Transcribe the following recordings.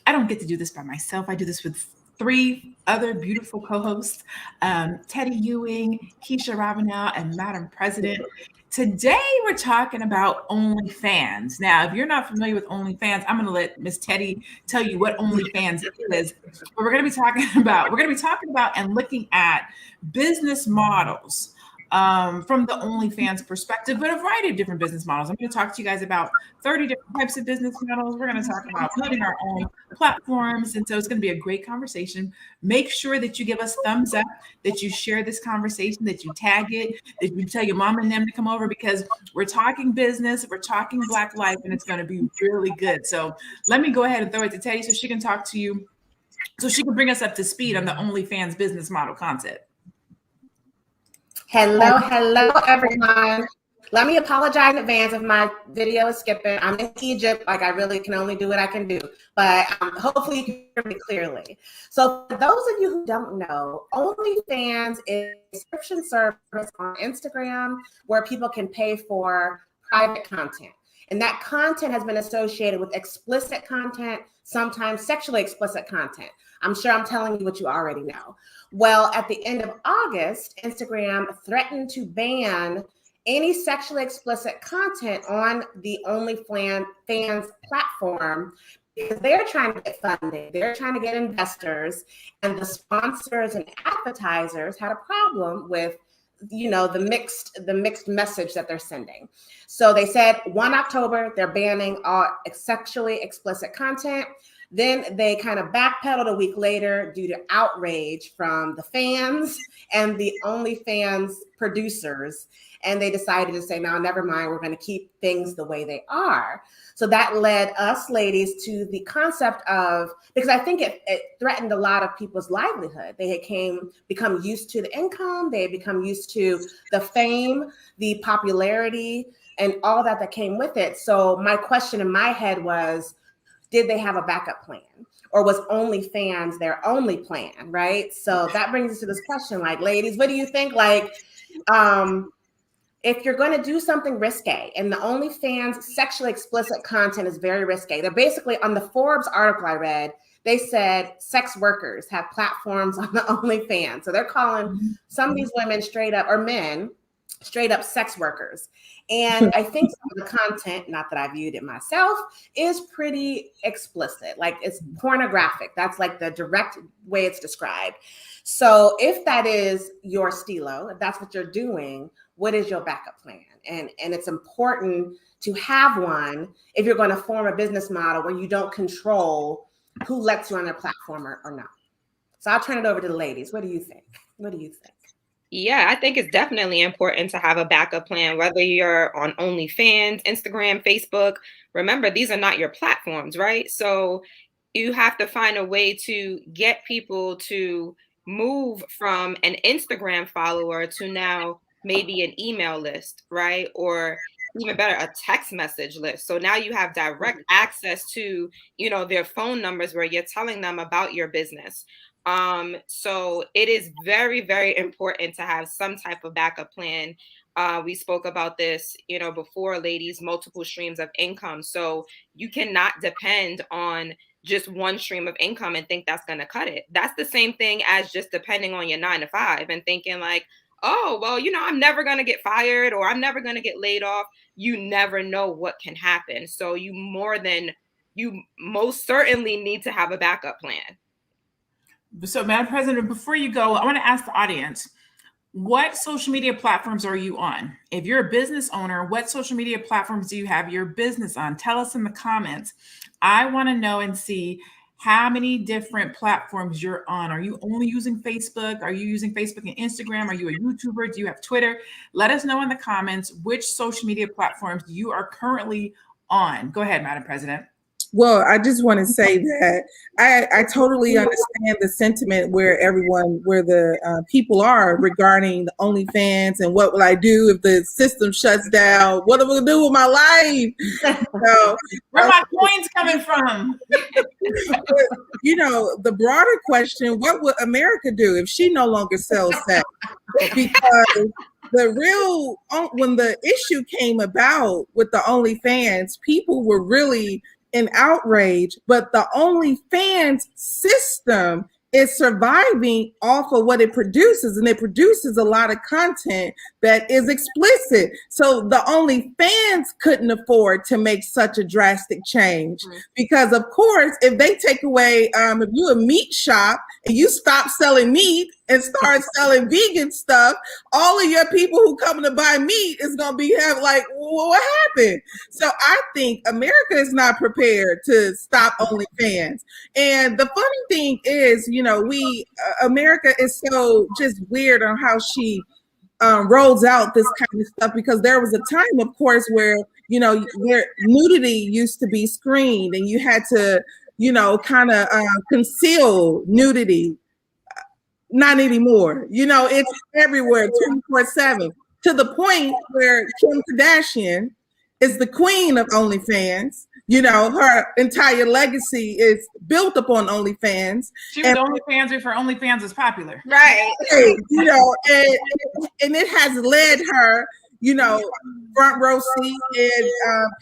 I don't get to do this by myself. I do this with three other beautiful co-hosts, Teddy Ewing, Keisha Ravenel, and Madam President. Today we're talking about OnlyFans. Now, if you're not familiar with OnlyFans, I'm going to let Miss Teddy tell you what OnlyFans is. But we're going to be talking about and looking at business models from the OnlyFans perspective, but a variety of different business models. I'm going to talk to you guys about 30 different types of business models. We're going to talk about building our own platforms. And so it's going to be a great conversation. Make sure that you give us thumbs up, that you share this conversation, that you tag it, that you tell your mom and them to come over, because we're talking business, we're talking Black life, and it's going to be really good. So let me go ahead and throw it to Teddy so she can talk to you, so she can bring us up to speed on the OnlyFans business model concept. Hello, everyone. Let me apologize in advance if my video is skipping. I'm in Egypt, like I really can only do what I can do, but hopefully you can hear me clearly. So for those of you who don't know, OnlyFans is a subscription service on Instagram where people can pay for private content. And that content has been associated with explicit content, sometimes sexually explicit content. I'm sure I'm telling you what you already know. Well, at the end of August, Instagram threatened to ban any sexually explicit content on the OnlyFans platform because they're trying to get funding, they're trying to get investors, and the sponsors and advertisers had a problem with the mixed message that they're sending. So they said 1 October, they're banning all sexually explicit content. Then they kind of backpedaled a week later due to outrage from the fans and the OnlyFans producers. And they decided to say, no, never mind, we're going to keep things the way they are. So that led us ladies to the concept of, because I think it threatened a lot of people's livelihood. They had become used to the income, they had become used to the fame, the popularity, and all that came with it. So my question in my head was, did they have a backup plan? Or was OnlyFans their only plan, right? So that brings us to this question, like, ladies, what do you think? Like, if you're going to do something risque, and the OnlyFans sexually explicit content is very risque. They're basically, on the Forbes article I read, they said sex workers have platforms on the OnlyFans. So they're calling some of these women straight up, or men, straight up sex workers. And I think some of the content, not that I viewed it myself, is pretty explicit. Like, it's pornographic. That's like the direct way it's described. So if that is your stilo, if that's what you're doing, what is your backup plan? And it's important to have one if you're going to form a business model where you don't control who lets you on their platform or not. So I'll turn it over to the ladies. What do you think? Yeah, I think it's definitely important to have a backup plan, whether you're on OnlyFans, Instagram, Facebook. Remember, these are not your platforms, right? So you have to find a way to get people to move from an Instagram follower to now maybe an email list, right? Or even better, a text message list. So now you have direct access to, their phone numbers where you're telling them about your business. So it is very, very important to have some type of backup plan. We spoke about this, before, ladies, multiple streams of income. So you cannot depend on just one stream of income and think that's going to cut it. That's the same thing as just depending on your 9 to 5 and thinking like, oh, well, I'm never going to get fired or I'm never going to get laid off. You never know what can happen. So you most certainly need to have a backup plan. So, Madam President, before you go, I want to ask the audience, what social media platforms are you on? If you're a business owner, what social media platforms do you have your business on? Tell us in the comments. I want to know and see how many different platforms you're on. Are you only using Facebook? Are you using Facebook and Instagram? Are you a YouTuber? Do you have Twitter? Let us know in the comments which social media platforms you are currently on. Go ahead, Madam President. Well, I just want to say that I totally understand the sentiment where the people are regarding the OnlyFans and what will I do if the system shuts down? What am I going to do with my life? So, where are my coins coming from? The broader question, what would America do if she no longer sells sex? Because when the issue came about with the OnlyFans, people were really in outrage, but the OnlyFans system is surviving off of what it produces, and it produces a lot of content that is explicit. So the OnlyFans couldn't afford to make such a drastic change because, of course, if they take away, if you're a meat shop and you stop selling meat and start selling vegan stuff, all of your people who come to buy meat is going to be like, well, what happened? So I think America is not prepared to stop OnlyFans. And the funny thing is, America is so just weird on how she rolls out this kind of stuff, because there was a time, of course, where where nudity used to be screened and you had to kind of conceal nudity. Not anymore. It's everywhere 24/7, to the point where Kim Kardashian is the queen of OnlyFans. Her entire legacy is built upon OnlyFans. She was OnlyFans before OnlyFans was popular. Right. And it has led her, front row seat in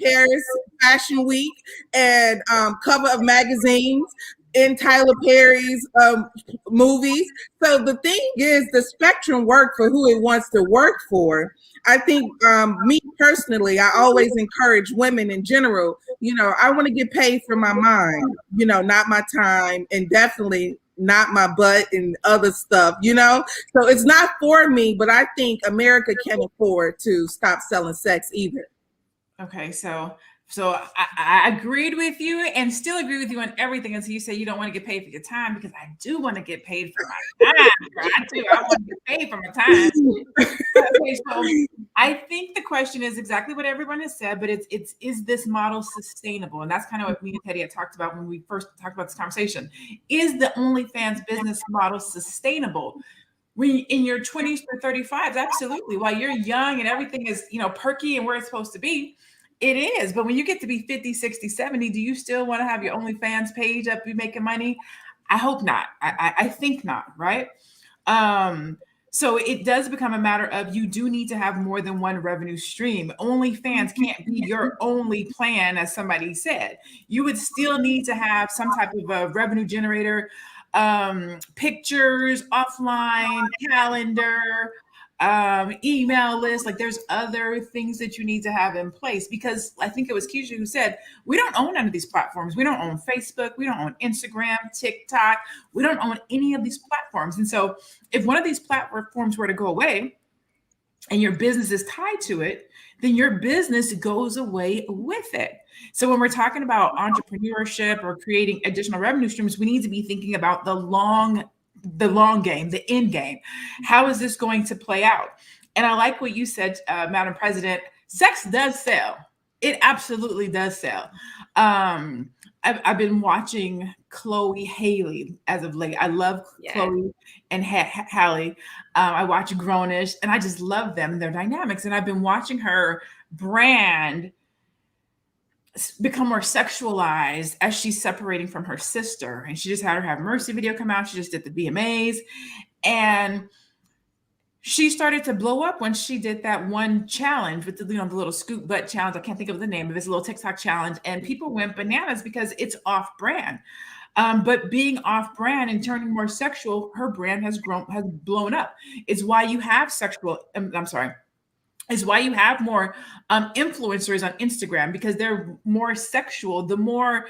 Paris Fashion Week and cover of magazines in Tyler Perry's movies. So the thing is, the spectrum work for who it wants to work for. I think me personally, I always encourage women in general, I want to get paid for my mind, not my time, and definitely not my butt and other stuff, So it's not for me, but I think America can't afford to stop selling sex either. Okay, so I agreed with you and still agree with you on everything until you say you don't want to get paid for your time, because I do want to get paid for my time. I want to get paid for my time. Okay, so I think the question is exactly what everyone has said, but is this model sustainable? And that's kind of what me and Teddy had talked about when we first talked about this conversation. Is the OnlyFans business model sustainable? When in your 20s or 35s, absolutely. While you're young and everything is, perky and where it's supposed to be, it is. But when you get to be 50, 60, 70, do you still want to have your OnlyFans page up, be making money? I hope not. I think not, right? So it does become a matter of, you do need to have more than one revenue stream. OnlyFans can't be your only plan, as somebody said. You would still need to have some type of a revenue generator, pictures, offline, calendar, email list. Like, there's other things that you need to have in place, because I think it was Keisha who said, we don't own none of these platforms. We don't own Facebook. We don't own Instagram, TikTok. We don't own any of these platforms. And so if one of these platforms were to go away and your business is tied to it, then your business goes away with it. So when we're talking about entrepreneurship or creating additional revenue streams, we need to be thinking about the long game, the end game. How is this going to play out? And I like what you said, Madam President. Sex does sell. It absolutely does sell. I've been watching Chloe Haley as of late. I love Chloe and Hallie. I watch Grownish, and I just love them and their dynamics. And I've been watching her brand become more sexualized as she's separating from her sister. And she just had her Have Mercy video come out. She just did the VMAs, and she started to blow up when she did that one challenge with the little scoop butt challenge. I can't think of the name of it. It's a little TikTok challenge, and people went bananas because it's off brand. But being off brand and turning more sexual, her brand has blown up. It's why you have is why you have more influencers on Instagram, because they're more sexual. The more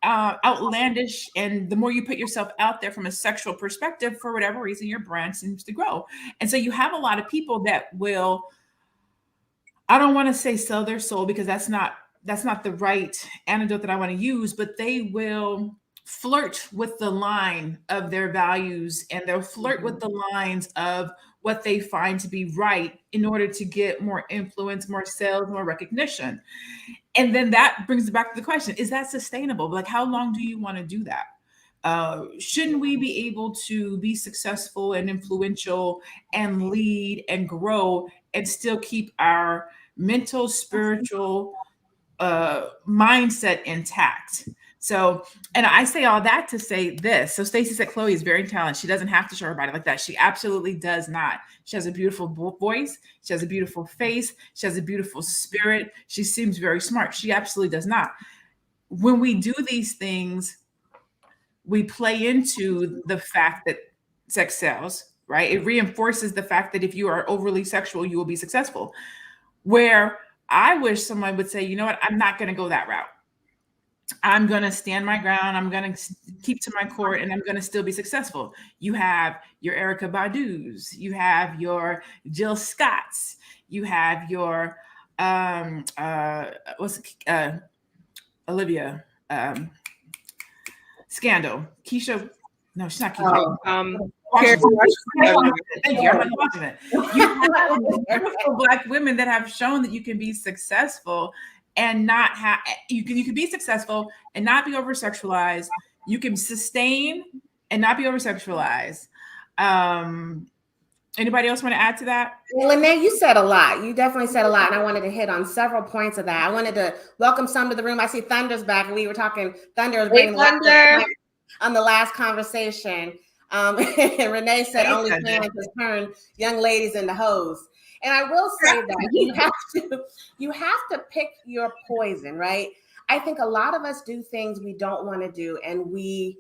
outlandish and the more you put yourself out there from a sexual perspective, for whatever reason, your brand seems to grow. And so you have a lot of people that will, I don't want to say sell their soul, because that's not the right antidote that I want to use, but they will flirt with the line of their values, and they'll flirt with the lines of what they find to be right in order to get more influence, more sales, more recognition. And then that brings it back to the question, is that sustainable? Like, how long do you want to do that? Shouldn't we be able to be successful and influential and lead and grow and still keep our mental, spiritual mindset intact? So, and I say all that to say this. So Stacey said Chloe is very talented. She doesn't have to show her body like that. She absolutely does not. She has a beautiful voice. She has a beautiful face. She has a beautiful spirit. She seems very smart. She absolutely does not. when we do these things, we play into the fact that sex sells, right? It reinforces the fact that if you are overly sexual, you will be successful. Where I wish someone would say, you know what, I'm not going to go that route. I'm going to stand my ground. I'm going to keep to my core, and I'm going to still be successful. You have your Erica Badu's, you have your Jill Scott's, you have your Olivia Scandal, Keisha. No, she's not Keisha. Thank you. I'm watching it. You have beautiful Black women that have shown that you can be successful and not have you can be successful and not be over sexualized. You can sustain and not be over sexualized. Anybody else want to add to that? Well, Lene, you said a lot. You definitely said a lot, and I wanted to hit on several points of that. I wanted to welcome some to the room. I see Thunder's back, and we were talking. Thunder was bringing on the last conversation. And Renee said OnlyFans has turned young ladies into hoes. And I will say that you have to pick your poison, right? I think a lot of us do things we don't want to do, and we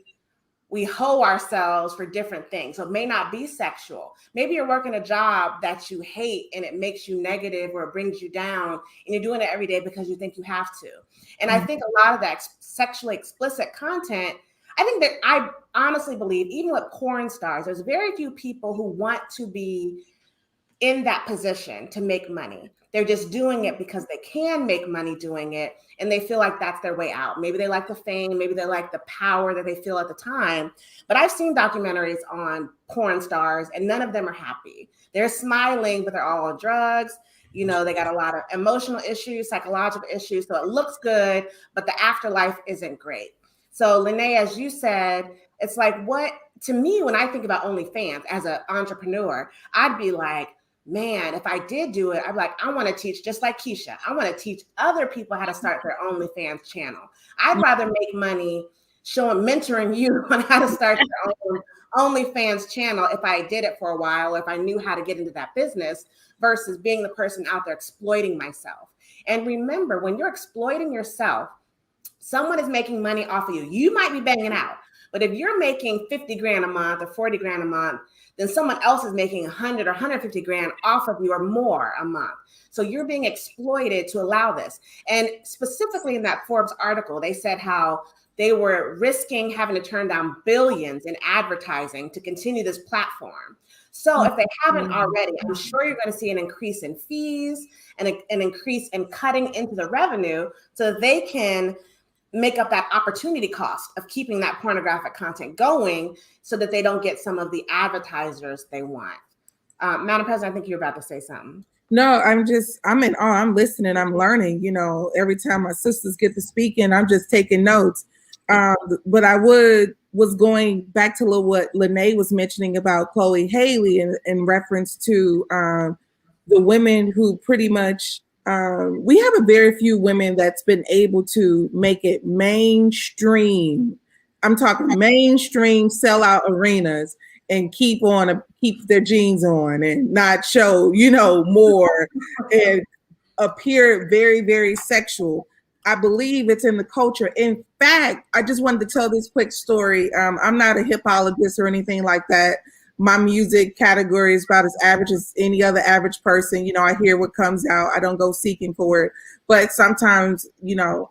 hoe ourselves for different things. So it may not be sexual. Maybe you're working a job that you hate and it makes you negative or it brings you down, and you're doing it every day because you think you have to. And I think a lot of that sexually explicit content, I think that I honestly believe, even with porn stars, there's very few people who want to be in that position to make money. They're just doing it because they can make money doing it, and they feel like that's their way out. Maybe they like the fame, maybe they like the power that they feel at the time. But I've seen documentaries on porn stars, and none of them are happy. They're smiling, but they're all on drugs. You know, they got a lot of emotional issues, psychological issues. So it looks good, but the afterlife isn't great. So Lene, as you said, it's like, what, to me, when I think about OnlyFans as an entrepreneur, I'd be like, man, if I did do it, I'm like, I want to teach, just like Keisha, I want to teach other people how to start their OnlyFans channel. I'd rather make money mentoring you on how to start your own OnlyFans channel if I did it for a while, or if I knew how to get into that business, versus being the person out there exploiting myself. And remember, when you're exploiting yourself, someone is making money off of you. You might be banging out, but if you're making 50 grand a month or 40 grand a month, then someone else is making 100 or 150 grand off of you or more a month. So you're being exploited to allow this. And specifically in that Forbes article, they said how they were risking having to turn down billions in advertising to continue this platform. So if they haven't already, I'm sure you're going to see an increase in fees and an increase in cutting into the revenue so that they can make up that opportunity cost of keeping that pornographic content going so that they don't get some of the advertisers they want. Madam President, I think you're about to say something. No, I'm in awe. I'm listening. I'm learning. You know, every time my sisters get to speaking, I'm just taking notes. But I was going back to what Lene was mentioning about Chloe Haley in reference to the women who pretty much, we have a very few women that's been able to make it mainstream. I'm talking mainstream sellout arenas and keep their jeans on and not show, more and appear very, very sexual. I believe it's in the culture. In fact, I just wanted to tell this quick story. I'm not a hipologist or anything like that. My music category is about as average as any other average person. I hear what comes out. I don't go seeking for it. But sometimes,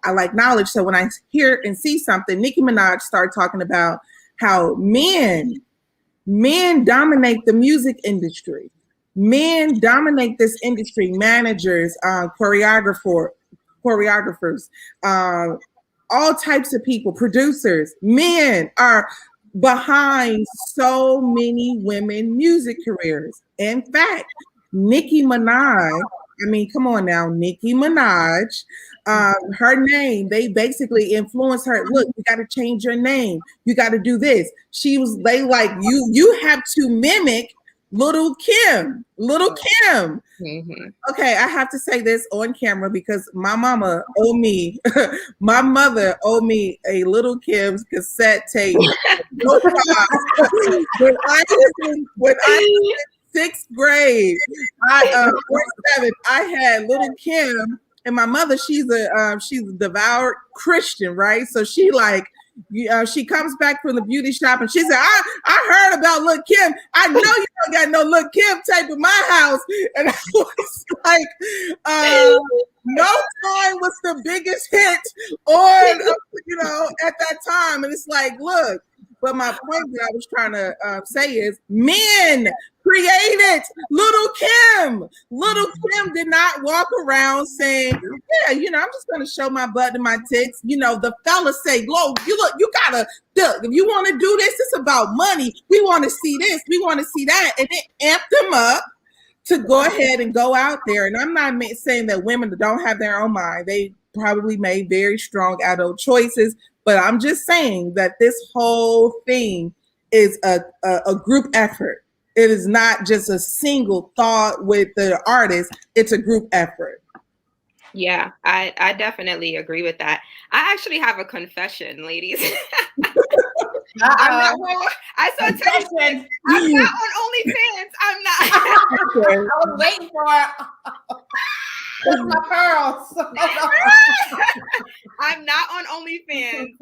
I like knowledge. So when I hear and see something, Nicki Minaj started talking about how men dominate the music industry. Men dominate this industry, managers, choreographers, all types of people, producers. Men are behind so many women music careers. In fact, Nicki Minaj, come on now, Nicki Minaj, her name, they basically influenced her. Look, you got to change your name. You got to do this. They like, you have to mimic Little Kim. Mm-hmm. Okay, I have to say this on camera because my mother owed me a Little Kim's cassette tape. when I was in sixth grade, I had Little Kim And my mother, she's a devout Christian, right? So she like, she comes back from the beauty shop and she said, I heard about Lil' Kim. I know you don't got no Lil' Kim tape in my house. And I was like, No Time was the biggest hit on, at that time. And it's like, look, but my point that I was trying to say is men created Little Kim. Little Kim did not walk around saying, yeah, I'm just going to show my butt and my tits. The fellas say, look, you gotta, if you want to do this, it's about money. We want to see this. We want to see that. And it amped them up to go ahead and go out there. And I'm not saying that women don't have their own mind. They probably made very strong adult choices. But I'm just saying that this whole thing is a group effort. It is not just a single thought with the artist. It's a group effort. Yeah, I definitely agree with that. I actually have a confession, ladies. I saw Teddy. I'm not on OnlyFans. I'm not. I was waiting for it. With my pearls. I'm not on OnlyFans,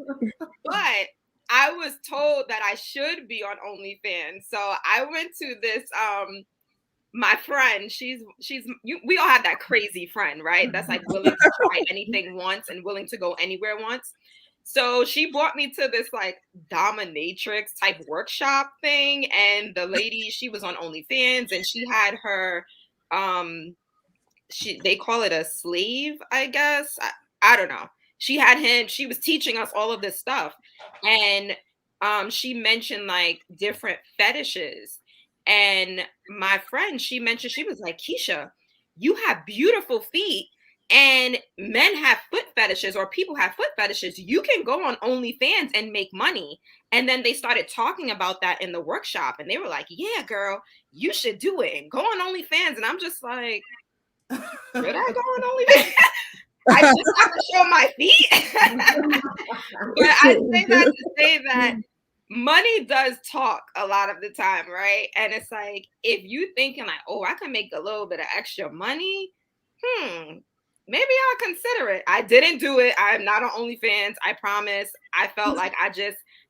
but I was told that I should be on OnlyFans. So I went to this my friend, we all have that crazy friend, right? That's like willing to try anything once and willing to go anywhere once. So she brought me to this like dominatrix type workshop thing. And the lady, she was on OnlyFans and she had her, they call it a slave, I guess. I don't know. She had him, she was teaching us all of this stuff. And she mentioned like different fetishes. And my friend, she mentioned, she was like, Keisha, you have beautiful feet and men have foot fetishes or people have foot fetishes. You can go on OnlyFans and make money. And then they started talking about that in the workshop and they were like, yeah, girl, you should do it and go on OnlyFans. And I'm just like, should I go on OnlyFans? I just have to show my feet. But I say that to say that money does talk a lot of the time, right? And it's like, if you thinking like, oh, I can make a little bit of extra money, maybe I'll consider it. I didn't do it. I'm not on OnlyFans. I promise. I felt like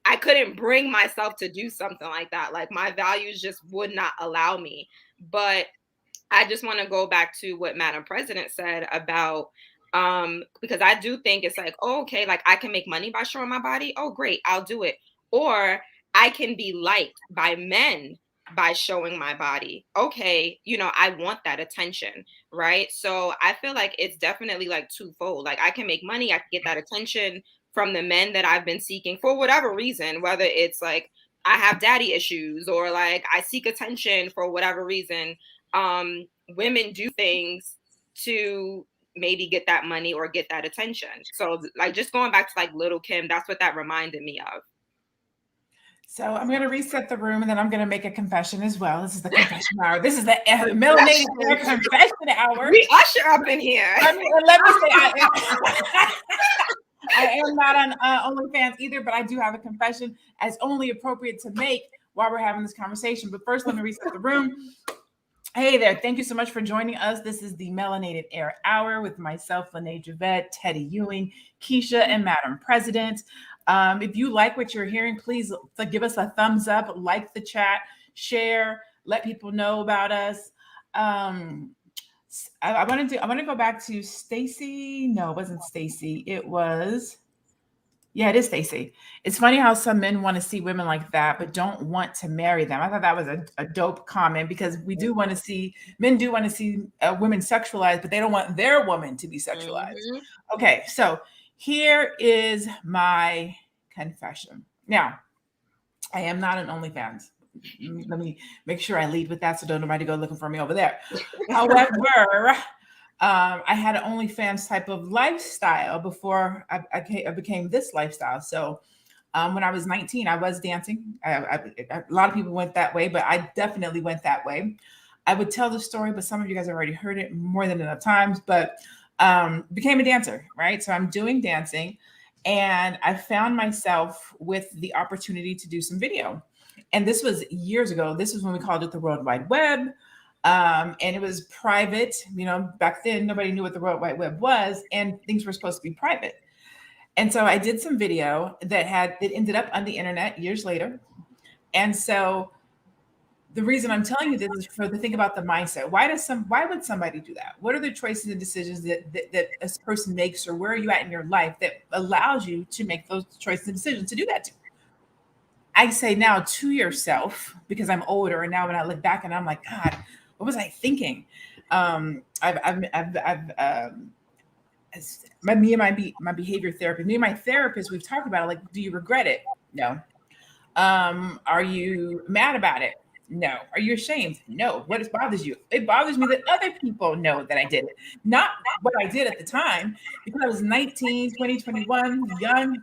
I couldn't bring myself to do something like that. Like my values just would not allow me. But I just want to go back to what Madam President said about, because I do think it's like, oh, okay, like I can make money by showing my body. Oh, great. I'll do it. Or I can be liked by men by showing my body. Okay, I want that attention, right? So I feel like it's definitely like twofold. Like I can make money, I can get that attention from the men that I've been seeking for whatever reason, whether it's like I have daddy issues or like I seek attention for whatever reason. Women do things to maybe get that money or get that attention. So like just going back to like Little Kim, that's what that reminded me of. So I'm going to reset the room and then I'm going to make a confession as well. This is the confession hour. This is the melanated confession hour. We usher up in here. Let me say, I am not on OnlyFans either, but I do have a confession as only appropriate to make while we're having this conversation. But first, let me reset the room. Hey there. Thank you so much for joining us. This is the Melanated Air Hour with myself, Lene Javette, Teddy Ewing, Keisha, and Madam President. If you like what you're hearing, please give us a thumbs up, like the chat, share, let people know about us. I want to go back to Stacy. No, it wasn't Stacy. It is Stacy. It's funny how some men want to see women like that, but don't want to marry them. I thought that was a dope comment because men do want to see women sexualized, but they don't want their woman to be sexualized. Mm-hmm. Okay, so here is my confession. Now, I am not an OnlyFans. Let me make sure I lead with that so don't nobody go looking for me over there. However, I had an OnlyFans type of lifestyle before I became this lifestyle. So when I was 19, I was dancing. A lot of people went that way, but I definitely went that way. I would tell the story, but some of you guys have already heard it more than enough times, but became a dancer, right? So I'm doing dancing and I found myself with the opportunity to do some video. And this was years ago. This was when we called it the World Wide Web. And it was private. Back then, nobody knew what the World Wide Web was, and things were supposed to be private. And so I did some video that ended up on the internet years later. And so the reason I'm telling you this is to think about the mindset. Why would somebody do that? What are the choices and decisions that a person makes, or where are you at in your life that allows you to make those choices and decisions to do that? I say now to yourself, because I'm older, and now when I look back and I'm like, God, what was I thinking? My behavior therapist, me and my therapist, we've talked about it. Like, do you regret it? No. Are you mad about it? No. Are you ashamed? No. What bothers you? It bothers me that other people know that I did it. Not what I did at the time, because I was 19, 20, 21, young.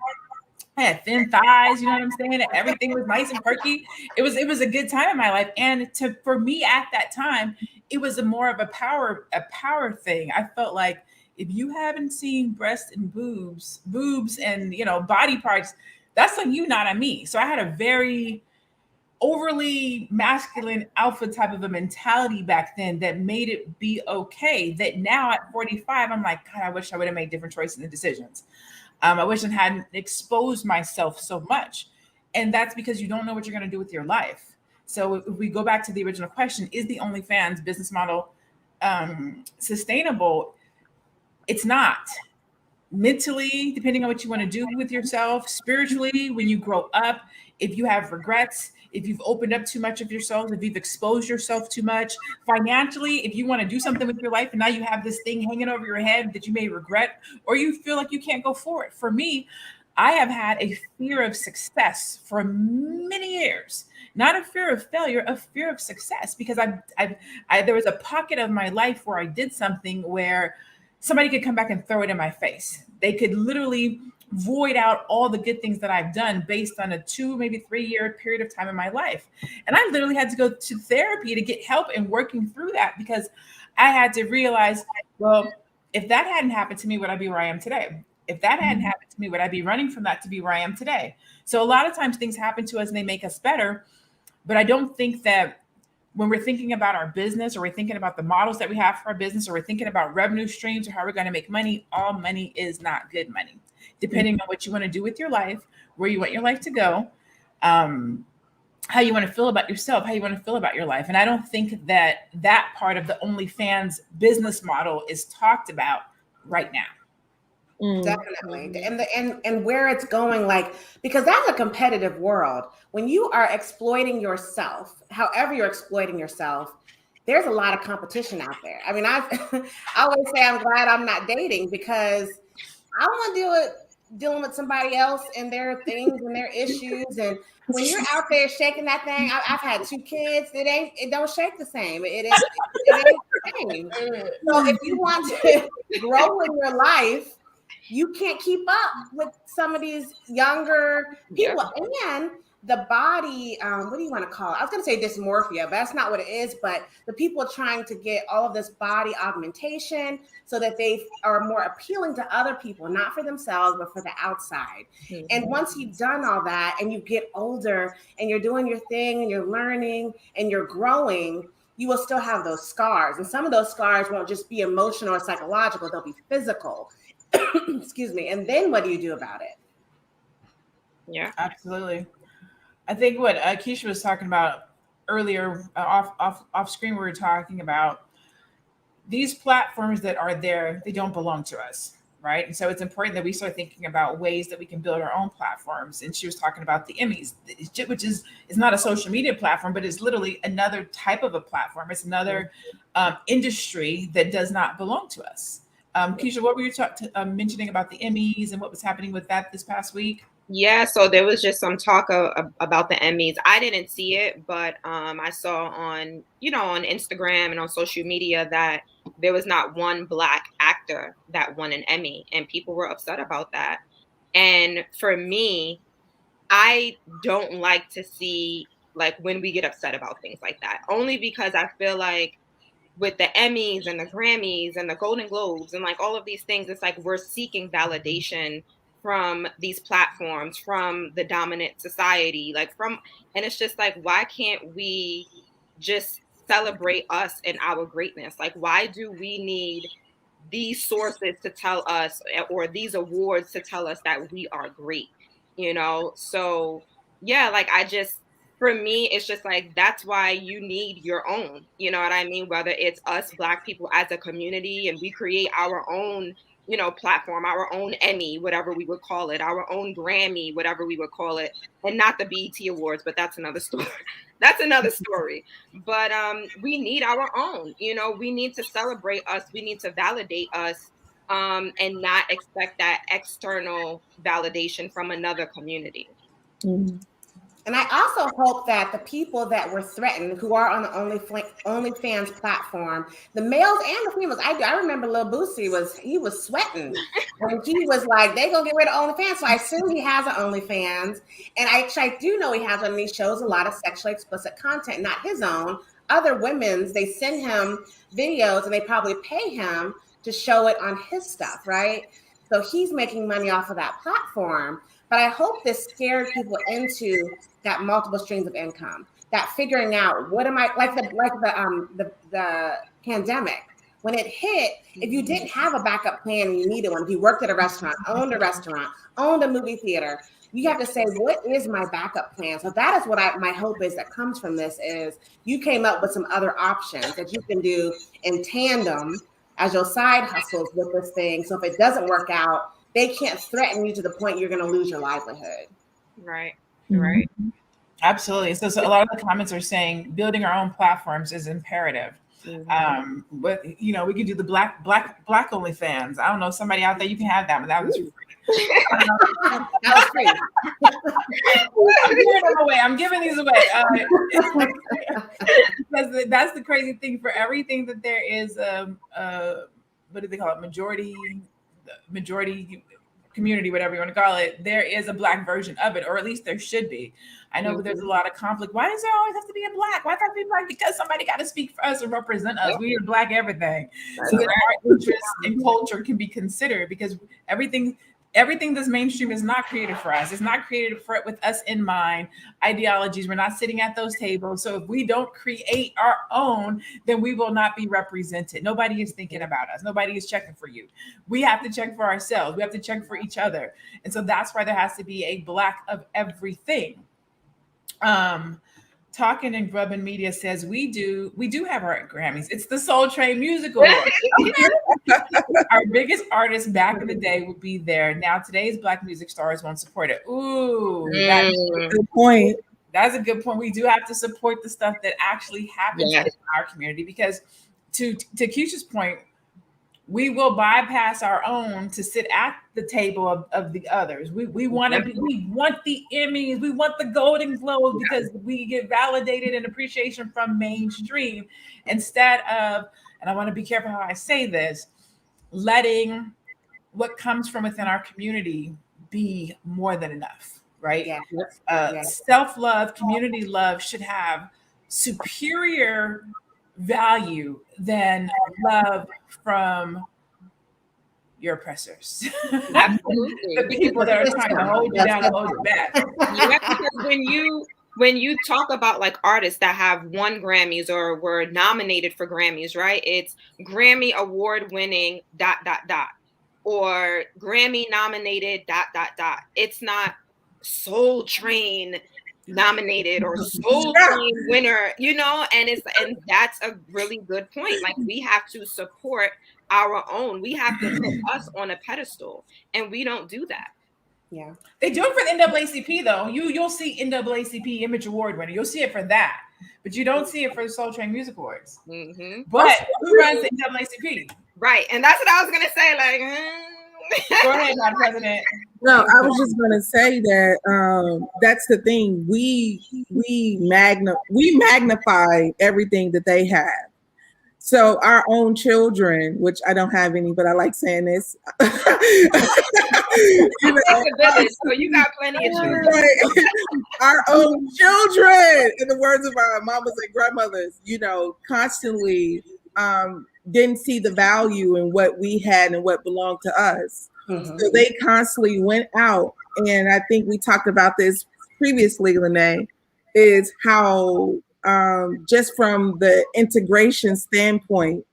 I had thin thighs, you know what I'm saying? Everything was nice and perky. It was a good time in my life. And for me at that time, it was more of a power thing. I felt like, if you haven't seen breasts and boobs and body parts, that's on you, not on me. So I had a very overly masculine alpha type of a mentality back then that made it be okay. That now at 45, I'm like, God, I wish I would have made different choices and decisions. I wish I hadn't exposed myself so much. And that's because you don't know what you're going to do with your life. So if we go back to the original question, is the OnlyFans business model sustainable? It's not. Mentally, depending on what you want to do with yourself, spiritually, when you grow up, if you have regrets, if you've opened up too much of yourself, if you've exposed yourself too much, financially, if you want to do something with your life and now you have this thing hanging over your head that you may regret, or you feel like you can't go forward. For me, I have had a fear of success for many years. Not a fear of failure, a fear of success, because there was a pocket of my life where I did something where somebody could come back and throw it in my face. They could literally void out all the good things that I've done based on a 2, maybe 3 year period of time in my life. And I literally had to go to therapy to get help in working through that, because I had to realize, well, if that hadn't happened to me, would I be where I am today? If that hadn't happened to me, would I be running from that to be where I am today? So a lot of times things happen to us and they make us better. But I don't think that when we're thinking about our business, or we're thinking about the models that we have for our business, or we're thinking about revenue streams or how we're going to make money, all money is not good money. Depending on what you want to do with your life, where you want your life to go, how you want to feel about yourself, how you want to feel about your life. And I don't think that part of the OnlyFans business model is talked about right now. Definitely. And where it's going, like, because that's a competitive world. When you are exploiting yourself, however you're exploiting yourself, there's a lot of competition out there. I mean, I always say I'm glad I'm not dating, because I don't want to dealing with somebody else and their things and their issues. And when you're out there shaking that thing, I've had 2 kids. It don't shake the same. It ain't the same. So if you want to grow in your life, you can't keep up with some of these younger people. Yeah. And the body, what do you want to call it? I was going to say dysmorphia, but that's not what it is. But the people trying to get all of this body augmentation so that they are more appealing to other people, not for themselves, but for the outside. Mm-hmm. And once you've done all that and you get older and you're doing your thing and you're learning and you're growing, you will still have those scars. And some of those scars won't just be emotional or psychological, they'll be physical. Excuse me. And then what do you do about it? Yeah, absolutely. I think what Keisha was talking about earlier, off screen, we were talking about these platforms that are there, they don't belong to us, right? And so it's important that we start thinking about ways that we can build our own platforms. And she was talking about the Emmys, which is not a social media platform, but it's literally another type of a platform. It's another industry that does not belong to us. Keisha, what were you mentioning about the Emmys and what was happening with that this past week? Yeah, so there was just some talk about the Emmys. I didn't see it, but I saw on Instagram and on social media that there was not one Black actor that won an Emmy, and people were upset about that. And for me, I don't like to see when we get upset about things like that, only because I feel like with the Emmys and the Grammys and the Golden Globes and all of these things, it's like we're seeking validation from these platforms, from the dominant society, and it's just why can't we just celebrate us and our greatness? Like, why do we need these sources to tell us, or these awards to tell us that we are great? You know, so yeah, like for me, it's just like, that's why you need your own, you know what I mean? Whether it's us Black people as a community and we create our own, you know, platform, our own Emmy, whatever we would call it, our own Grammy, whatever we would call it, and not the BET Awards, but that's another story. That's another story. But we need our own, you know, we need to celebrate us, we need to validate us, and not expect that external validation from another community. Mm-hmm. And I also hope that the people that were threatened, who are on the OnlyFans platform, the males and the females, I remember Lil Boosie was sweating when he was like, they gonna get rid of OnlyFans. So I assume he has an OnlyFans. And I do know he has one, and he shows a lot of sexually explicit content, not his own, other women's. They send him videos and they probably pay him to show it on his stuff, right? So he's making money off of that platform. But I hope this scared people into that multiple streams of income, that figuring out what am I, like the pandemic, when it hit, if you didn't have a backup plan and you needed one, if you worked at a restaurant, owned a movie theater, you have to say, what is my backup plan? So that is what my hope is that comes from this, is you came up with some other options that you can do in tandem as your side hustles with this thing. So if it doesn't work out, they can't threaten you to the point you're going to lose your livelihood. Right. Right. Absolutely. So a lot of the comments are saying building our own platforms is imperative. Mm-hmm. But you know, we could do the black OnlyFans. I don't know, somebody out there, you can have that, but that was free. That was free. I'm giving these away. Because that's the crazy thing. For everything that there is, what do they call it? Majority community, whatever you want to call it, there is a Black version of it, or at least there should be. I know there's a lot of conflict. Why does there always have to be a Black? Why can't it be Black? Because somebody got to speak for us and represent us. We are Black everything. So that our interests and culture can be considered, because everything that's mainstream is not created for us. It's not created with us in mind. Ideologies, we're not sitting at those tables. So if we don't create our own, then we will not be represented. Nobody is thinking about us. Nobody is checking for you. We have to check for ourselves. We have to check for each other. And so that's why there has to be a Black of everything. Talking and Grubbin Media says we do have our Grammys. It's the Soul Train Music Award. Our biggest artists back in the day would be there. Now today's Black music stars won't support it. Ooh, that's a good point. That's a good point. We do have to support the stuff that actually happens in our community, because to Keisha's point, we will bypass our own to sit at the table of the others. We want the Emmys, we want the Golden Globes, because we get validated and appreciation from mainstream, instead of, and I want to be careful how I say this, letting what comes from within our community be more than enough, right? Self-love, community love should have superior value than love from your oppressors. Absolutely. The people that are trying to hold you down and hold you back. Yeah, because when you talk about like artists that have won Grammys or were nominated for Grammys, right? It's Grammy award winning ... or Grammy nominated ... It's not Soul Train nominated or Soul Train winner, you know, and that's a really good point. Like, we have to support our own. We have to put us on a pedestal, and we don't do that. Yeah, they do it for the NAACP though. You'll see NAACP Image Award winner. You'll see it for that, but you don't see it for the Soul Train Music Awards. Mm-hmm. But who runs the NAACP? Right, and that's what I was gonna say. Like, go ahead, Madam President. No, I was just going to say that that's the thing. We magnify everything that they have. So our own children, which I don't have any, but I like saying this. You know, so you got plenty of children. Right. Our own children, in the words of our mamas and grandmothers, you know, constantly didn't see the value in what we had and what belonged to us. Mm-hmm. So they constantly went out, and I think we talked about this previously, Lene, is how just from the integration standpoint,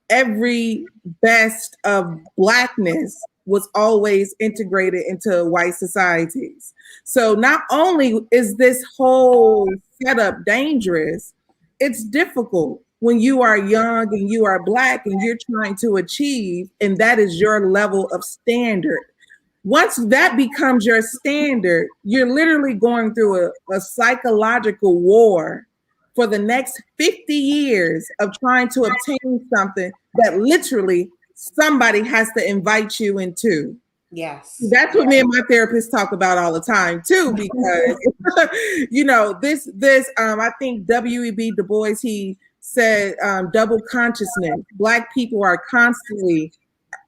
every best of Blackness was always integrated into white societies. So not only is this whole setup dangerous, it's difficult when you are young and you are Black and you're trying to achieve, and that is your level of standard. Once that becomes your standard, you're literally going through a psychological war for the next 50 years of trying to obtain something that literally somebody has to invite you into. Yes. That's what me and my therapist talk about all the time too, because I think W.E.B. Du Bois, he said double consciousness. Black people are constantly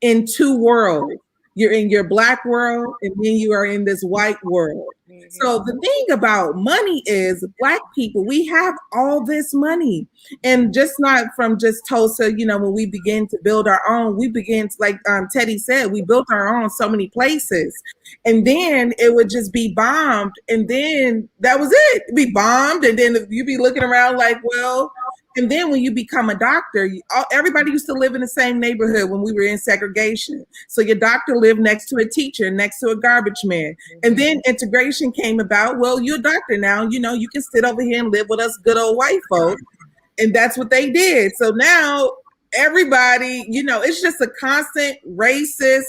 in two worlds. You're in your Black world, and then you are in this white world. So the thing about money is, Black people, we have all this money, and just not from just Tulsa. When we begin to build our own, we begin to, like Teddy said, we built our own so many places, and then it would just be bombed, and then that was it. It'd be bombed, and then you'd be looking around like, well. And then when you become a doctor, everybody used to live in the same neighborhood when we were in segregation. So your doctor lived next to a teacher, next to a garbage man. And then integration came about. Well, you're a doctor now. You can sit over here and live with us good old white folk. And that's what they did. So now everybody, it's just a constant racist,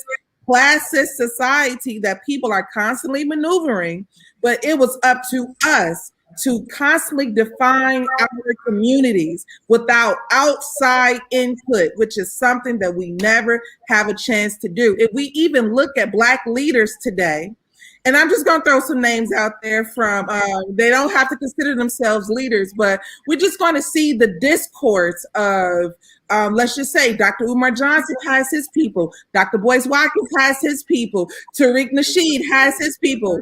classist society that people are constantly maneuvering. But it was up to us to constantly define our communities without outside input, which is something that we never have a chance to do. If we even look at Black leaders today, and I'm just going to throw some names out there from, they don't have to consider themselves leaders, but we're just going to see the discourse of, let's just say Dr. Umar Johnson has his people, Dr. Boyce Watkins has his people, Tariq Nasheed has his people.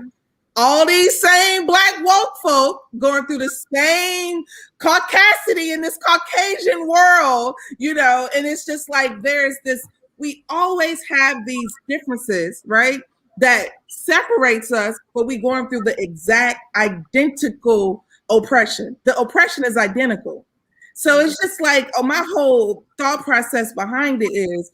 All these same Black woke folk going through the same caucasity in this Caucasian world, and it's just like there's this, we always have these differences, right? That separates us, but we're going through the exact identical oppression. The oppression is identical. So it's just like, my whole thought process behind it is,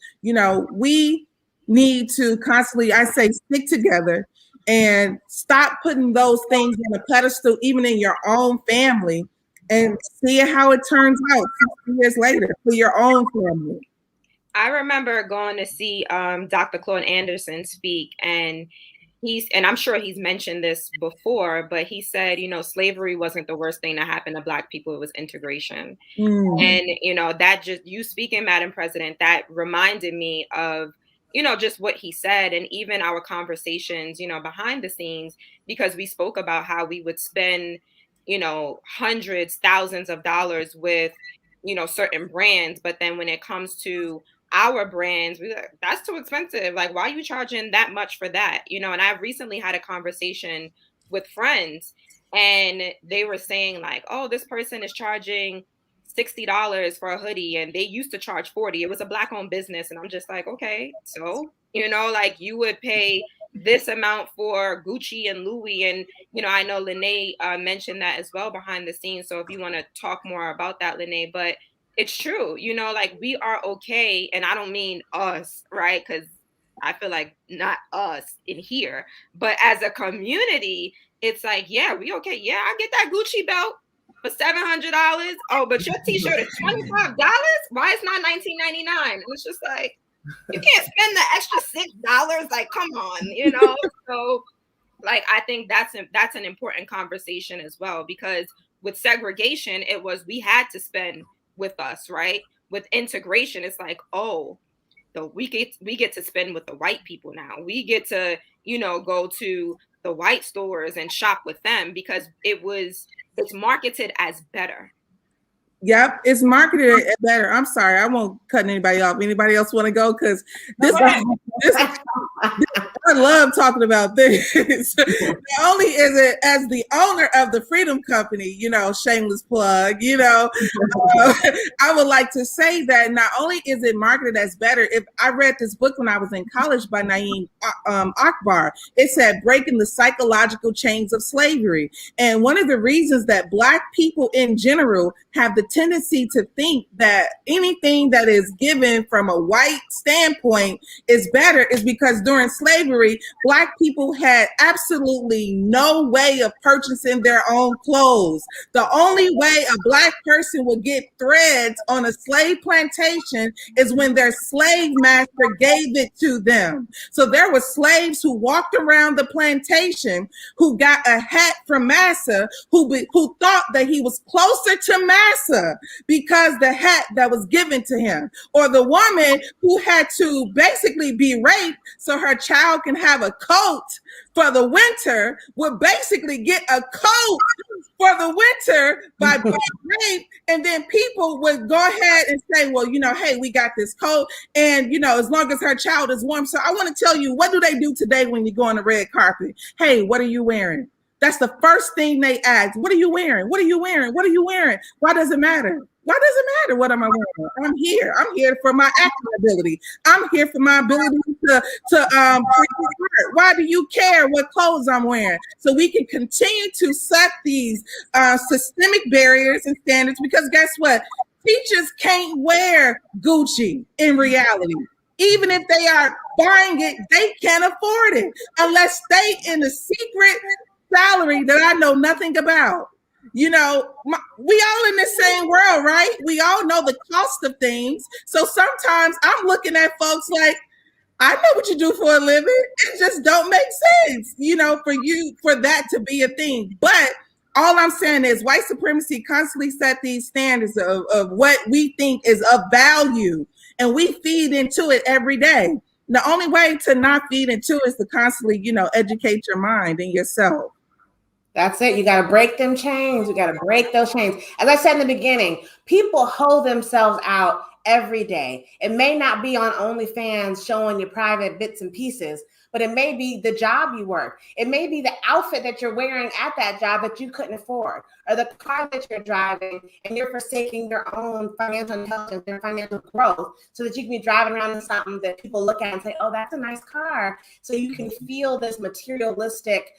we need to constantly, I say, stick together and stop putting those things on a pedestal, even in your own family, and see how it turns out 50 years later for your own family. I remember going to see Dr. Claude Anderson speak, and I'm sure he's mentioned this before, but he said, slavery wasn't the worst thing that happened to Black people, it was integration. And, that just, you speaking, Madam President, that reminded me of, just what he said, and even our conversations, behind the scenes, because we spoke about how we would spend, hundreds, thousands of dollars with, certain brands. But then when it comes to our brands, we're like, that's too expensive. Like, why are you charging that much for that? And I recently had a conversation with friends, and they were saying like, oh, this person is charging $60 for a hoodie, and they used to charge $40. It was a Black owned business. And I'm just like, okay, so, like you would pay this amount for Gucci and Louis. And, I know Lene mentioned that as well behind the scenes. So if you want to talk more about that, Lene, but it's true, like we are okay. And I don't mean us, right? Because I feel like not us in here, but as a community, it's like, yeah, we okay. Yeah, I get that Gucci belt for $700. Oh, but your t-shirt is $25. Why it's not $19.99? And it's just like, you can't spend the extra $6. Like, come on, So, like, I think that's an important conversation as well, because with segregation, it was we had to spend with us, right? With integration, it's like, oh, we get to spend with the white people now. We get to, go to the white stores and shop with them because it's marketed as better. Yep, it's marketed better. I'm sorry, I won't cut anybody off. Anybody else want to go? Because this I love talking about this. Not only is it as the owner of the Freedom Company, shameless plug, I would like to say that not only is it marketed as better, if I read this book when I was in college by Naeem Akbar, it said breaking the psychological chains of slavery. And one of the reasons that Black people in general have the tendency to think that anything that is given from a white standpoint is better is because during slavery, Black people had absolutely no way of purchasing their own clothes. The only way a Black person would get threads on a slave plantation is when their slave master gave it to them. So there were slaves who walked around the plantation who got a hat from massa, who thought that he was closer to massa because the hat that was given to him, or the woman who had to basically be raped so her child can have a coat for the winter would basically get a coat for the winter by being raped. And then people would go ahead and say, well, hey, we got this coat. And, as long as her child is warm. So I want to tell you, what do they do today when you go on the red carpet? Hey, what are you wearing? That's the first thing they ask. What are you wearing? What are you wearing? What are you wearing? Why does it matter? Why does it matter what am I wearing? I'm here. I'm here for my acting ability. I'm here for my ability to why do you care what clothes I'm wearing? So we can continue to set these systemic barriers and standards, because guess what? Teachers can't wear Gucci in reality. Even if they are buying it, they can't afford it unless they in a secret salary that I know nothing about. We all in the same world, right? We all know the cost of things. So sometimes I'm looking at folks like, I know what you do for a living. It just don't make sense, for that to be a thing. But all I'm saying is white supremacy constantly set these standards of what we think is of value, and we feed into it every day. The only way to not feed into it is to constantly, educate your mind and yourself. That's it. You got to break them chains. You got to break those chains. As I said in the beginning, people hold themselves out every day. It may not be on OnlyFans showing your private bits and pieces, but it may be the job you work. It may be the outfit that you're wearing at that job that you couldn't afford, or the car that you're driving, and you're forsaking your own financial intelligence, your financial growth, so that you can be driving around in something that people look at and say, oh, that's a nice car. So you can feel this materialistic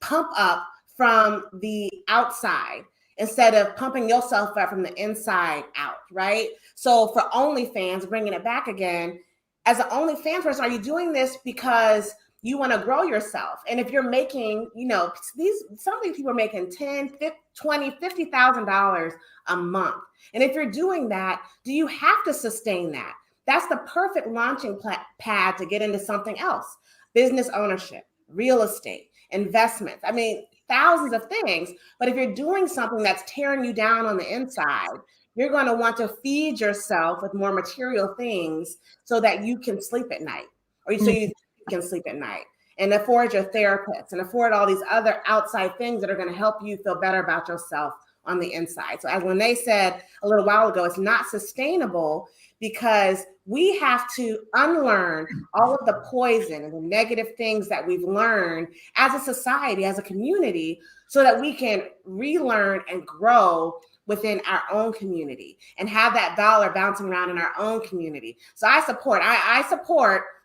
pump up from the outside instead of pumping yourself up from the inside out, right? So for OnlyFans, bringing it back again, as an OnlyFans person, are you doing this because you want to grow yourself? And if you're making, some of these people are making $10,000, $20,000, $50,000 a month. And if you're doing that, do you have to sustain that? That's the perfect launching pad to get into something else. Business ownership, real estate, investments. I mean, thousands of things. But if you're doing something that's tearing you down on the inside, you're going to want to feed yourself with more material things so that you can sleep at night, or so you can sleep at night, and afford your therapist and afford all these other outside things that are going to help you feel better about yourself on the inside. So as Lene said a little while ago, it's not sustainable because we have to unlearn all of the poison and the negative things that we've learned as a society, as a community, so that we can relearn and grow within our own community and have that dollar bouncing around in our own community. So I support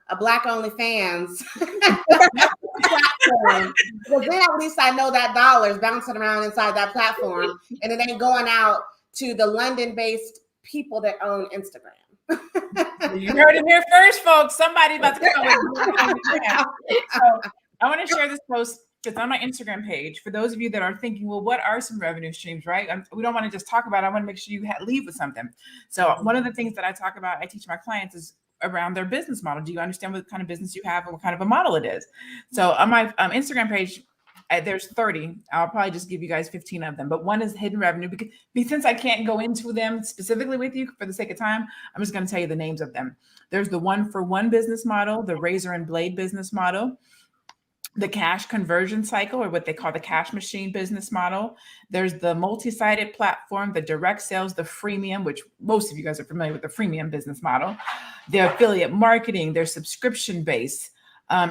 a Black OnlyFans platform, because then at least I know that dollar is bouncing around inside that platform and it ain't going out to the London-based people that own Instagram. You heard it here first, folks. Somebody about to come with So I want to share this post. It's on my Instagram page. For those of you that are thinking, well, what are some revenue streams, right? We don't want to just talk about it. I want to make sure you leave with something. So one of the things that I talk about, I teach my clients, is around their business model. Do you understand what kind of business you have and what kind of a model it is? So on my Instagram page, there's 30. I'll probably just give you guys 15 of them. But one is hidden revenue, because since I can't go into them specifically with you for the sake of time, I'm just going to tell you the names of them. There's the 1-for-1 business model, the razor and blade business model. the cash conversion cycle, or what they call the cash machine business model. There's the multi-sided platform, the direct sales, the freemium, which most of you guys are familiar with the freemium business model, the affiliate marketing, there's subscription-based,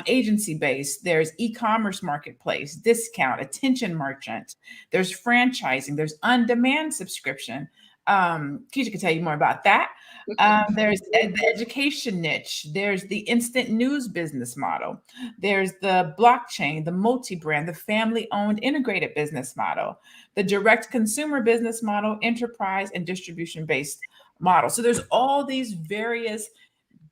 agency-based, there's e-commerce marketplace, discount, attention merchant, there's franchising, there's on-demand subscription. Keisha can tell you more about that. There's the education niche. There's the instant news business model. There's the blockchain, the multi-brand, the family-owned integrated business model, the direct consumer business model, enterprise and distribution-based model. So there's all these various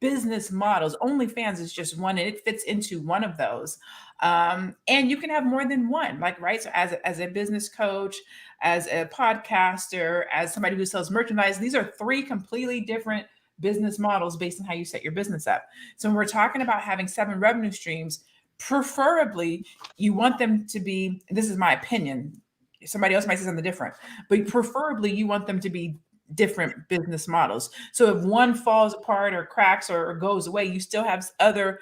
business models. OnlyFans is just one, and it fits into one of those. And you can have more than one, like, right? So as a business coach, as a podcaster, as somebody who sells merchandise, these are three completely different business models based on how you set your business up. So when we're talking about having 7 revenue streams, preferably you want them to be, this is my opinion, somebody else might say something different, but preferably you want them to be different business models. So if one falls apart or cracks or goes away, you still have other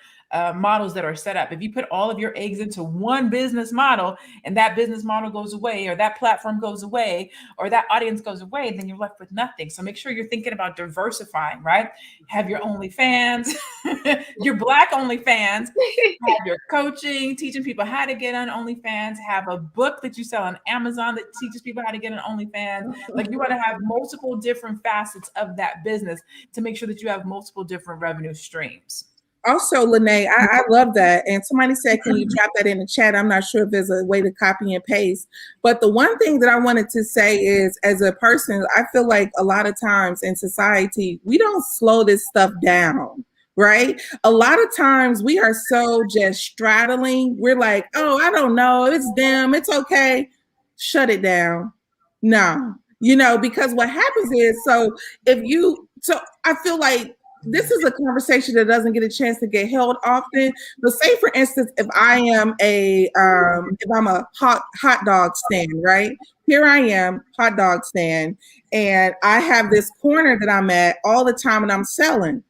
models that are set up. If you put all of your eggs into one business model and that business model goes away, or that platform goes away, or that audience goes away, then you're left with nothing. So make sure you're thinking about diversifying, right? Have your OnlyFans, your Black OnlyFans, have your coaching, teaching people how to get on OnlyFans, have a book that you sell on Amazon that teaches people how to get on OnlyFans. Like, you want to have multiple different facets of that business to make sure that you have multiple different revenue streams. Also, Lene, I love that. And somebody said, can you drop that in the chat? I'm not sure if there's a way to copy and paste. But the one thing that I wanted to say is, as a person, I feel like a lot of times in society, we don't slow this stuff down, right? A lot of times we are so just straddling. We're like, oh, I don't know. It's them. It's okay. Shut it down. No, because what happens is, so I feel like this is a conversation that doesn't get a chance to get held often. But say, for instance, if I am if I'm a hot dog stand, right? Here I am, hot dog stand, and I have this corner that I'm at all the time and I'm selling.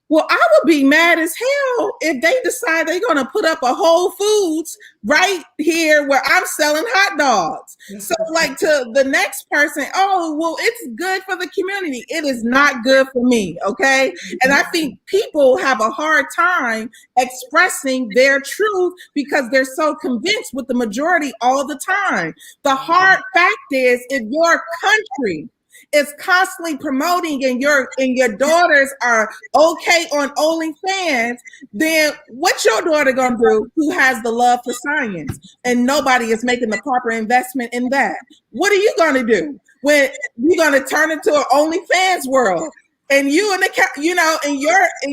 Well, I would be mad as hell if they decide they're going to put up a Whole Foods right here where I'm selling hot dogs. So, like, to the next person, oh, well, it's good for the community. It is not good for me, okay? And I think people have a hard time expressing their truth because they're so convinced with the majority all the time. The hard fact is, if your country is constantly promoting and your daughters are okay on OnlyFans, then what's your daughter gonna do who has the love for science and nobody is making the proper investment in that? What are you gonna do when you're gonna turn into an OnlyFans world and you and and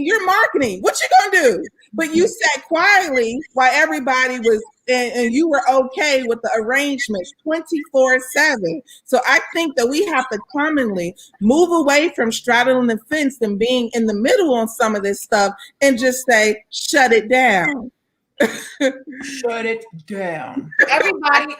your marketing? What you gonna do? But you sat quietly while everybody was, and you were okay with the arrangements 24/7. So I think that we have to commonly move away from straddling the fence and being in the middle on some of this stuff and just say, shut it down. Shut it down. Everybody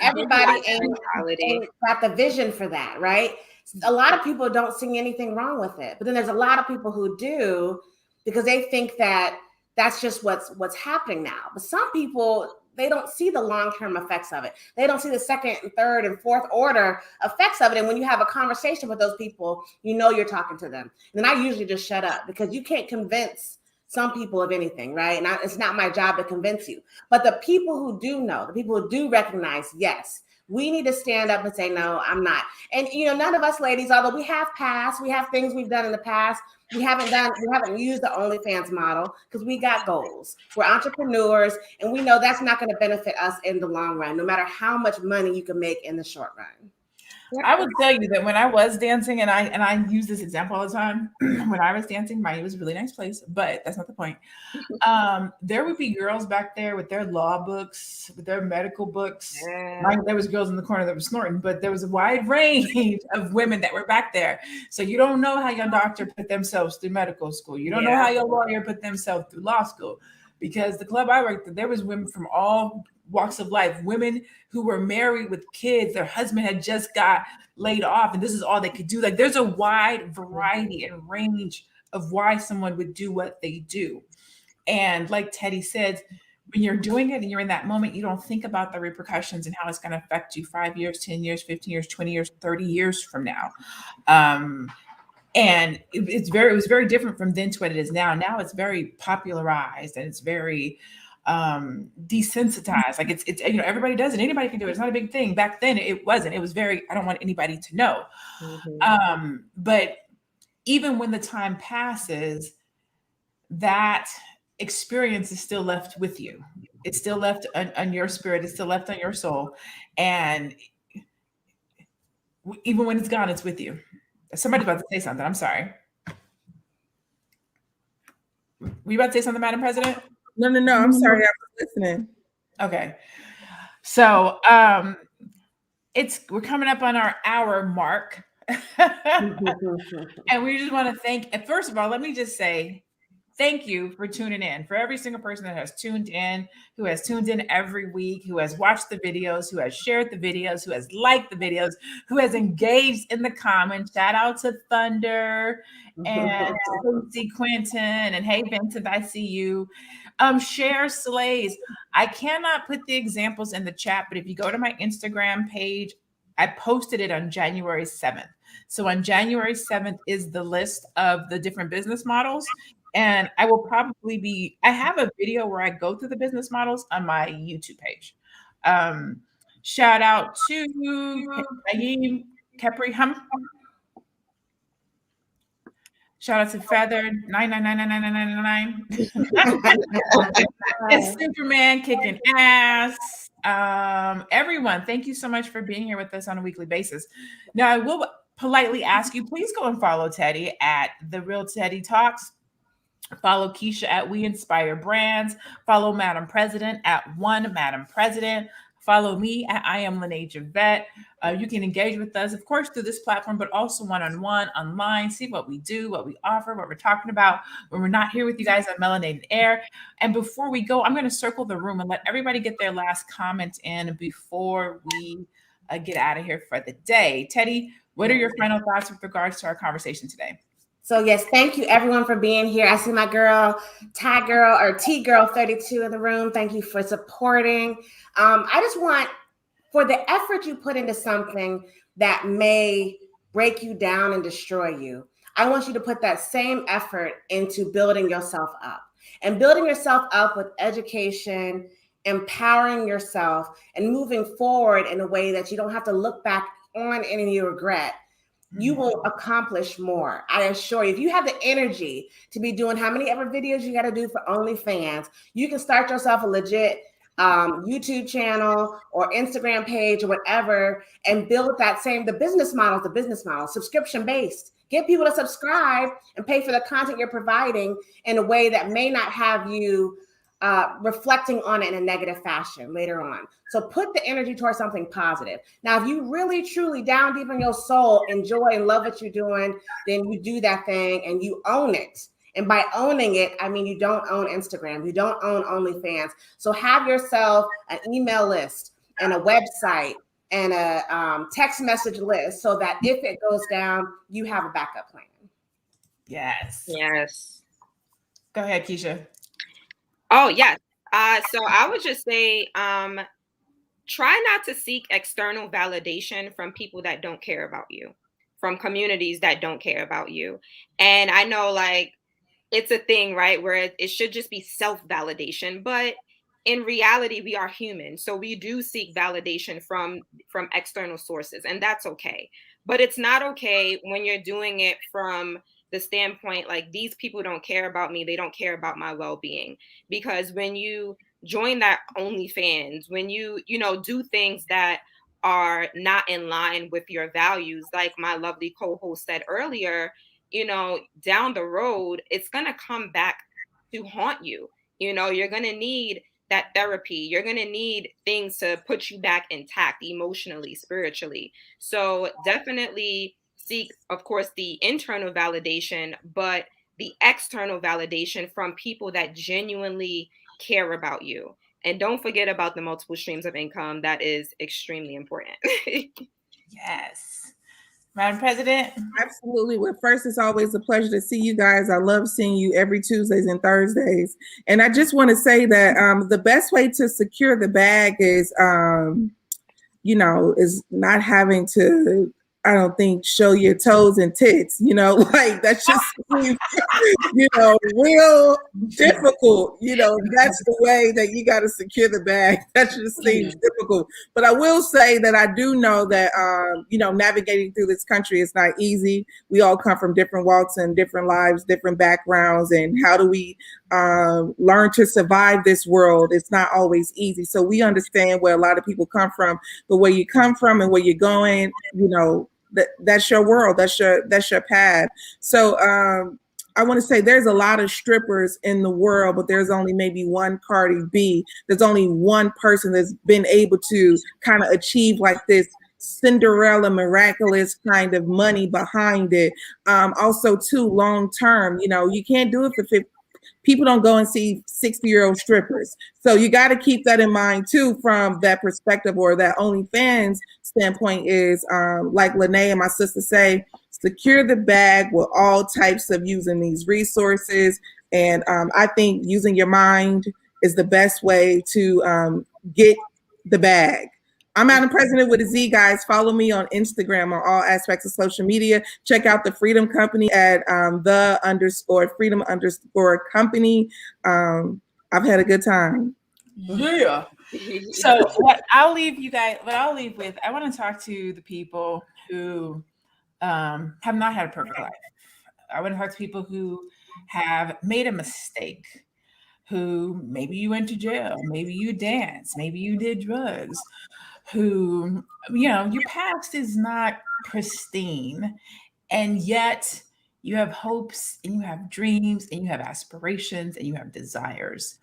ain't got the vision for that, right? A lot of people don't see anything wrong with it, but then there's a lot of people who do, because they think that that's just what's happening now. But some people, they don't see the long-term effects of it. They don't see the second and third and fourth order effects of it. And when you have a conversation with those people, you're talking to them. And then I usually just shut up, because you can't convince some people of anything, right? And it's not my job to convince you. But the people who do know, the people who do recognize, yes, we need to stand up and say, no, I'm not. And, none of us ladies, although we have past, we have things we've done in the past, we haven't used the OnlyFans model because we got goals. We're entrepreneurs, and we know that's not going to benefit us in the long run, no matter how much money you can make in the short run. I would tell you that when I was dancing, and I use this example all the time, when I was dancing, Miami was a really nice place, but that's not the point. There would be girls back there with their law books, with their medical books. Yeah. There was girls in the corner that were snorting, but there was a wide range of women that were back there. So you don't know how your doctor put themselves through medical school. You don't know how your lawyer put themselves through law school, because the club I worked at, there was women from all walks of life, women who were married with kids, their husband had just got laid off, and this is all they could do. Like, there's a wide variety and range of why someone would do what they do. And like Teddy said, when you're doing it and you're in that moment, you don't think about the repercussions and how it's going to affect you 5 years, 10 years, 15 years, 20 years, 30 years from now. And it was very different from then to what it is now. Now it's very popularized and it's very desensitized. Like it's everybody does it. Anybody can do it. It's not a big thing. Back then it wasn't. It was very, I don't want anybody to know. But even when the time passes, that experience is still left with you. It's still left on your spirit. It's still left on your soul. And even when it's gone, it's with you. Somebody's about to say something. I'm sorry. Were you about to say something, Madam President? No. I'm sorry. I was listening. Okay. So we're coming up on our hour mark. And we just want to thank, first of all, let me just say thank you for tuning in. For every single person that has tuned in, who has tuned in every week, who has watched the videos, who has shared the videos, who has liked the videos, who has engaged in the comments. Shout out to Thunder and Lucy Quinton and hey Vincent, I see you. Share Slays. I cannot put the examples in the chat, but if you go to my Instagram page, I posted it on January 7th. So on January 7th is the list of the different business models. And I will probably I have a video where I go through the business models on my YouTube page. Shout out to Naeem Kepri Hum. Shout out to Feather 9999999. And Superman kicking ass. Everyone, thank you so much for being here with us on a weekly basis. Now I will politely ask you, please go and follow Teddy at The Real Teddy Talks. Follow Keisha at We Inspire Brands. Follow Madam President at One Madam President. Follow me at I Am Lene Javette. You can engage with us, of course, through this platform, but also one-on-one online. See what we do, what we offer, what we're talking about when we're not here with you guys on Melanated Air. And before we go, I'm going to circle the room and let everybody get their last comment in before we get out of here for the day. Teddy, what are your final thoughts with regards to our conversation today? So yes, thank you everyone for being here. I see my girl, Tag Girl or T Girl 32 in the room. Thank you for supporting. I just want, for the effort you put into something that may break you down and destroy you, I want you to put that same effort into building yourself up and building yourself up with education, empowering yourself and moving forward in a way that you don't have to look back on any regret. You will accomplish more. I assure you, if you have the energy to be doing how many ever videos you got to do for OnlyFans, you can start yourself a legit YouTube channel or Instagram page or whatever and build the business model, subscription based. Get people to subscribe and pay for the content you're providing in a way that may not have you reflecting on it in a negative fashion later on. So put the energy towards something positive. Now, if you really, truly down deep in your soul, enjoy and love what you're doing, then you do that thing and you own it. And by owning it, I mean, you don't own Instagram, you don't own OnlyFans. So have yourself an email list and a website and a text message list so that if it goes down, you have a backup plan. Yes. Yes. Go ahead, Keisha. Oh, yes. So I would just say, try not to seek external validation from people that don't care about you, from communities that don't care about you. And I know like it's a thing, right, where it should just be self-validation, but in reality, we are human. So we do seek validation from external sources, and that's okay. But it's not okay when you're doing it from the standpoint like these people don't care about me, they don't care about my well-being. Because when you join that OnlyFans, when you do things that are not in line with your values, like my lovely co-host said earlier, down the road, it's going to come back to haunt you. You're going to need that therapy. You're going to need things to put you back intact emotionally, spiritually. So definitely seek, of course, the internal validation, but the external validation from people that genuinely care about you. And don't forget about the multiple streams of income. That is extremely important. Yes. Madam President. Absolutely. Well, first, it's always a pleasure to see you guys. I love seeing you every Tuesdays and Thursdays. And I just want to say that the best way to secure the bag is, is not having to, I don't think, show your toes and tits, like that's just, real difficult. That's the way that you got to secure the bag. That just seems difficult. But I will say that I do know that, navigating through this country is not easy. We all come from different walks and different lives, different backgrounds. And how do we learn to survive this world? It's not always easy. So we understand where a lot of people come from, but where you come from and where you're going, that's your world. That's your path. So I want to say there's a lot of strippers in the world, but there's only maybe one Cardi B. There's only one person that's been able to kind of achieve like this Cinderella miraculous kind of money behind it. Also, too, long term, you can't do it for 50. People don't go and see 60-year-old strippers. So you got to keep that in mind too, from that perspective, or that OnlyFans standpoint is like Lene and my sister say, secure the bag with all types of using these resources. And I think using your mind is the best way to get the bag. I'm Madam President with a Z, guys. Follow me on Instagram on all aspects of social media. Check out the Freedom Company at _freedom_company. I've had a good time. Yeah. So what I'll leave with, I want to talk to the people who have not had a perfect life. I want to talk to people who have made a mistake, who maybe you went to jail, maybe you danced, maybe you did drugs, who, your past is not pristine, and yet you have hopes and you have dreams and you have aspirations and you have desires.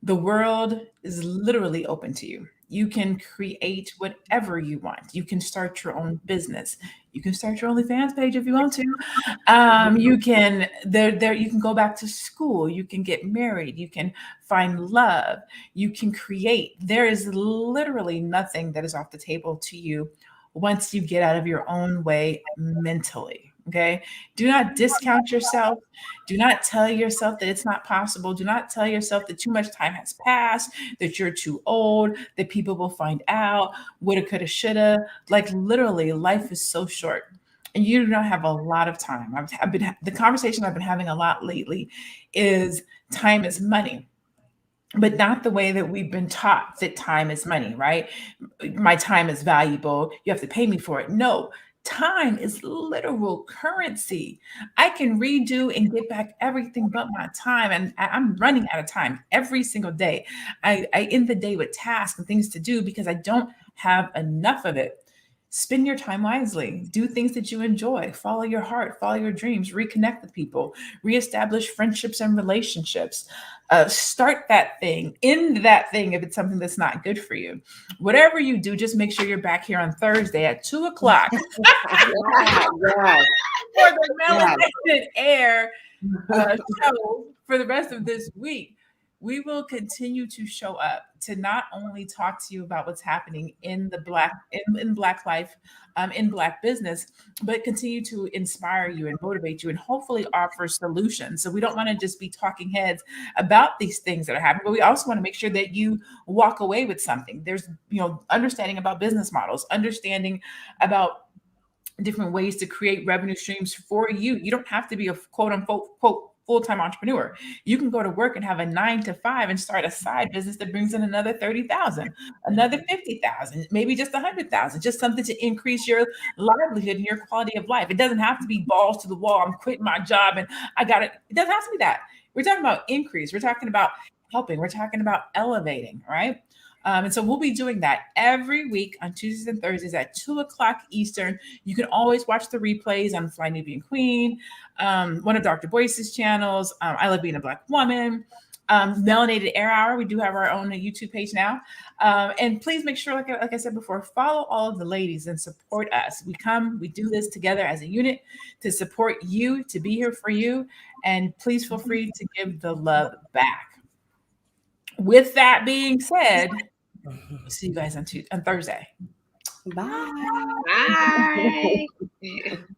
The world is literally open to you. You can create whatever you want. You can start your own business. You can start your OnlyFans page if you want to. You can you can go back to school. You can get married. You can find love. You can create. There is literally nothing that is off the table to you once you get out of your own way mentally. Okay. Do not discount yourself. Do not tell yourself that it's not possible. Do not tell yourself that too much time has passed, that you're too old, that people will find out, woulda, coulda, shoulda. Like literally, life is so short and you do not have a lot of time. The conversation I've been having a lot lately is time is money, but not the way that we've been taught that time is money, right? My time is valuable. You have to pay me for it. No. Time is literal currency. I can redo and get back everything but my time. And I'm running out of time every single day. I end the day with tasks and things to do because I don't have enough of it. Spend your time wisely. Do things that you enjoy. Follow your heart. Follow your dreams. Reconnect with people. Reestablish friendships and relationships. Start that thing. End that thing if it's something that's not good for you. Whatever you do, just make sure you're back here on Thursday at 2:00 for the Melanated Air show for the rest of this week. We will continue to show up to not only talk to you about what's happening in the Black life, in Black business, but continue to inspire you and motivate you and hopefully offer solutions. So we don't want to just be talking heads about these things that are happening, but we also want to make sure that you walk away with something. There's, understanding about business models, understanding about different ways to create revenue streams for you. You don't have to be a quote unquote full-time entrepreneur. You can go to work and have a 9-to-5 and start a side business that brings in another 30,000, another 50,000, maybe just 100,000, just something to increase your livelihood and your quality of life. It doesn't have to be balls to the wall. I'm quitting my job and I got it. It doesn't have to be that. We're talking about increase. We're talking about helping. We're talking about elevating, right? And so we'll be doing that every week on Tuesdays and Thursdays at 2:00 Eastern. You can always watch the replays on Fly Nubian Queen, one of Dr. Boyce's channels, I Love Being a Black Woman, Melanated Air Hour. We do have our own YouTube page now. And please make sure, like I said before, follow all of the ladies and support us. We do this together as a unit to support you, to be here for you. And please feel free to give the love back. With that being said, see you guys on Thursday. Bye. Bye.